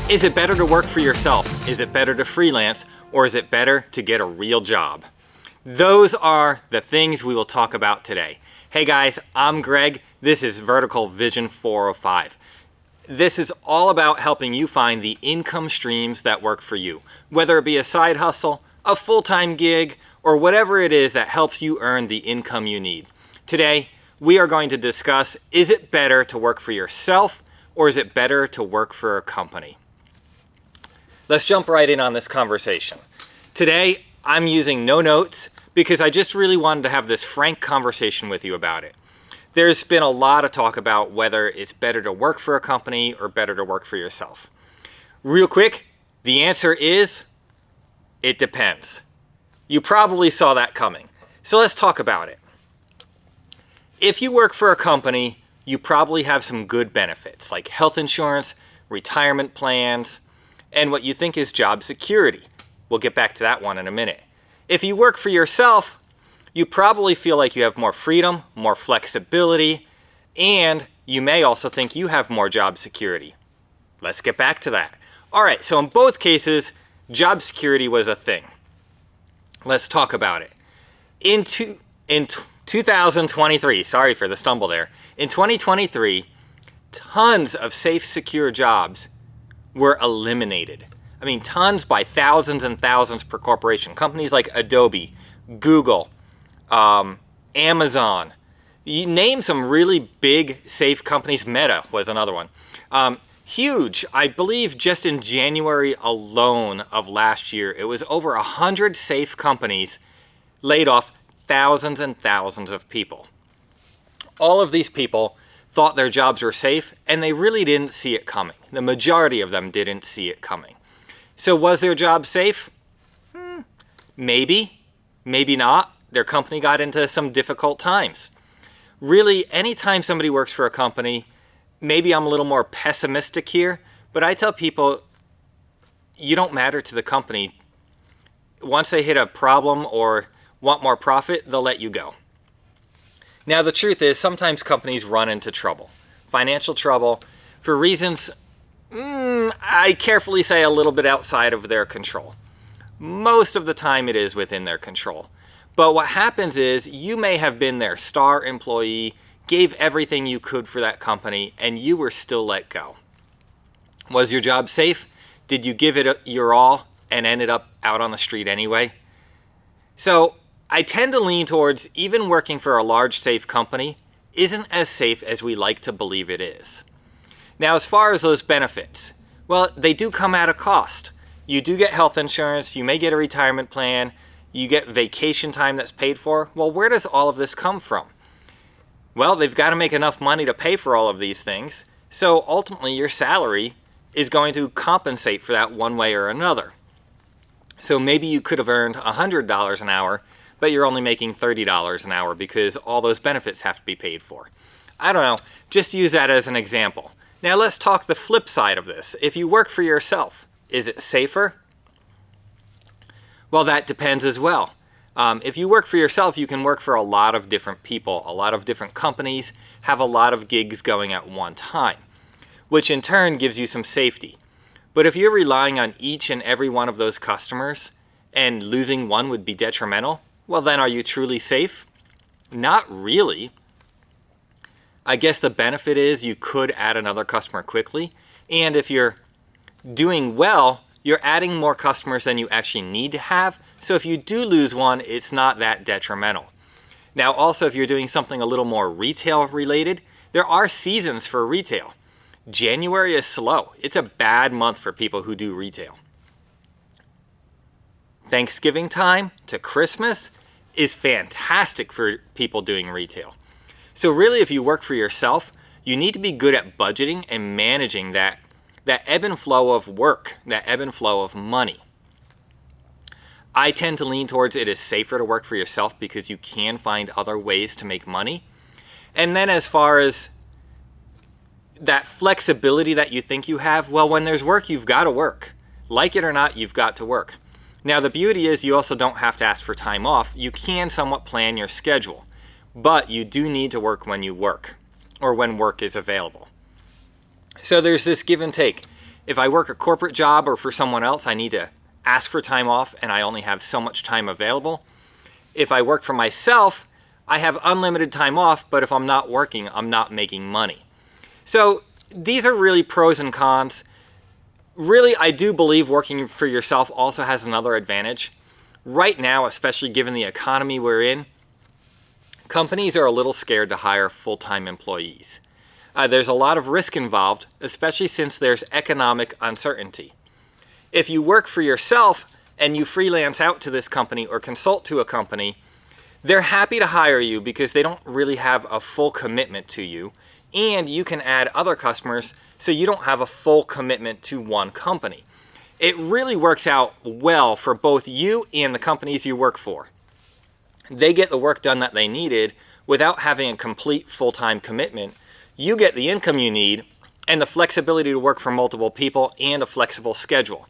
Is it better to work for yourself? Is it better to freelance? Or is it better to get a real job? Those are the things we will talk about today. Hey guys, I'm Greg. This is Vertical Vision 405. This is all about helping you find the income streams that work for you, whether it be a side hustle, a full-time gig, or whatever it is that helps you earn the income you need. Today, we are going to discuss, is it better to work for yourself or is it better to work for a company? Let's jump right in on this conversation. Today, I'm using no notes because I just really wanted to have this frank conversation with you about it. There's been a lot of talk about whether it's better to work for a company or better to work for yourself. Real quick, the answer is, it depends. You probably saw that coming. So let's talk about it. If you work for a company, you probably have some good benefits like health insurance, retirement plans, and what you think is job security. We'll get back to that one in a minute. If you work for yourself, you probably feel like you have more freedom, more flexibility, and you may also think you have more job security. Let's get back to that. All right, so in both cases, job security was a thing. Let's talk about it. In 2023, sorry for the stumble there. In 2023, tons of safe, secure jobs were eliminated. I mean, tons by thousands and thousands per corporation. Companies like Adobe, Google, Amazon. You name some really big, safe companies. Meta was another one. Huge. I believe just in January alone of last year, it was over 100 safe companies laid off thousands and thousands of people. All of these people thought their jobs were safe, and they really didn't see it coming. The majority of them didn't see it coming. So was their job safe? Maybe, maybe not. Their company got into some difficult times. Really, anytime somebody works for a company, maybe I'm a little more pessimistic here, but I tell people, you don't matter to the company. Once they hit a problem or want more profit, they'll let you go. Now, the truth is, sometimes companies run into trouble, financial trouble, for reasons, I carefully say, a little bit outside of their control. Most of the time it is within their control. But what happens is, you may have been their star employee, gave everything you could for that company, and you were still let go. Was your job safe? Did you give it your all and ended up out on the street anyway? So, I tend to lean towards even working for a large, safe company isn't as safe as we like to believe it is. Now, as far as those benefits, well, they do come at a cost. You do get health insurance, you may get a retirement plan, you get vacation time that's paid for. Well, where does all of this come from? Well, they've got to make enough money to pay for all of these things, so ultimately your salary is going to compensate for that one way or another. So maybe you could have earned $100 an hour, but you're only making $30 an hour because all those benefits have to be paid for. I don't know, just use that as an example. Now let's talk the flip side of this. If you work for yourself, is it safer? Well, that depends as well. If you work for yourself, you can work for a lot of different people, a lot of different companies, have a lot of gigs going at one time, which in turn gives you some safety. But if you're relying on each and every one of those customers and losing one would be detrimental, well then are you truly safe? Not really. I guess the benefit is you could add another customer quickly, and if you're doing well, you're adding more customers than you actually need to have, so if you do lose one, it's not that detrimental. Now also, if you're doing something a little more retail related, there are seasons for retail. January is slow. It's a bad month for people who do retail. Thanksgiving time to Christmas is fantastic for people doing retail. So really, if you work for yourself, you need to be good at budgeting and managing that ebb and flow of work, that ebb and flow of money. I tend to lean towards it is safer to work for yourself because you can find other ways to make money. And then as far as that flexibility that you think you have, well, when there's work, you've got to work. Like it or not, you've got to work. Now, the beauty is you also don't have to ask for time off. You can somewhat plan your schedule, but you do need to work when you work or when work is available. So there's this give and take. If I work a corporate job or for someone else, I need to ask for time off and I only have so much time available. If I work for myself, I have unlimited time off, but if I'm not working, I'm not making money. So these are really pros and cons. Really, I do believe working for yourself also has another advantage. Right now, especially given the economy we're in, companies are a little scared to hire full-time employees. There's a lot of risk involved, especially since there's economic uncertainty. If you work for yourself and you freelance out to this company or consult to a company, they're happy to hire you because they don't really have a full commitment to you, and you can add other customers so you don't have a full commitment to one company. It really works out well for both you and the companies you work for. They get the work done that they needed without having a complete full-time commitment. You get the income you need and the flexibility to work for multiple people and a flexible schedule.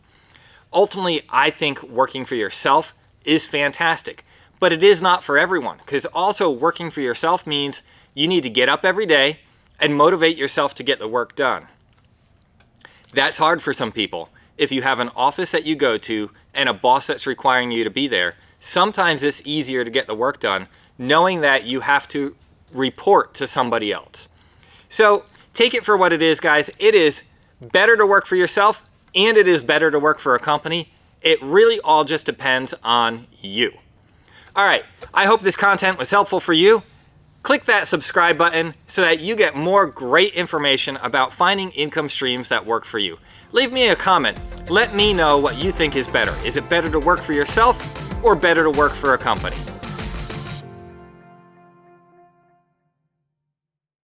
Ultimately, I think working for yourself is fantastic, but it is not for everyone, because also working for yourself means you need to get up every day and motivate yourself to get the work done. That's hard for some people. If you have an office that you go to and a boss that's requiring you to be there, sometimes it's easier to get the work done knowing that you have to report to somebody else. So take it for what it is, guys. It is better to work for yourself and it is better to work for a company. It really all just depends on you. All right, I hope this content was helpful for you. Click that subscribe button so that you get more great information about finding income streams that work for you. Leave me a comment. Let me know what you think is better. Is it better to work for yourself or better to work for a company?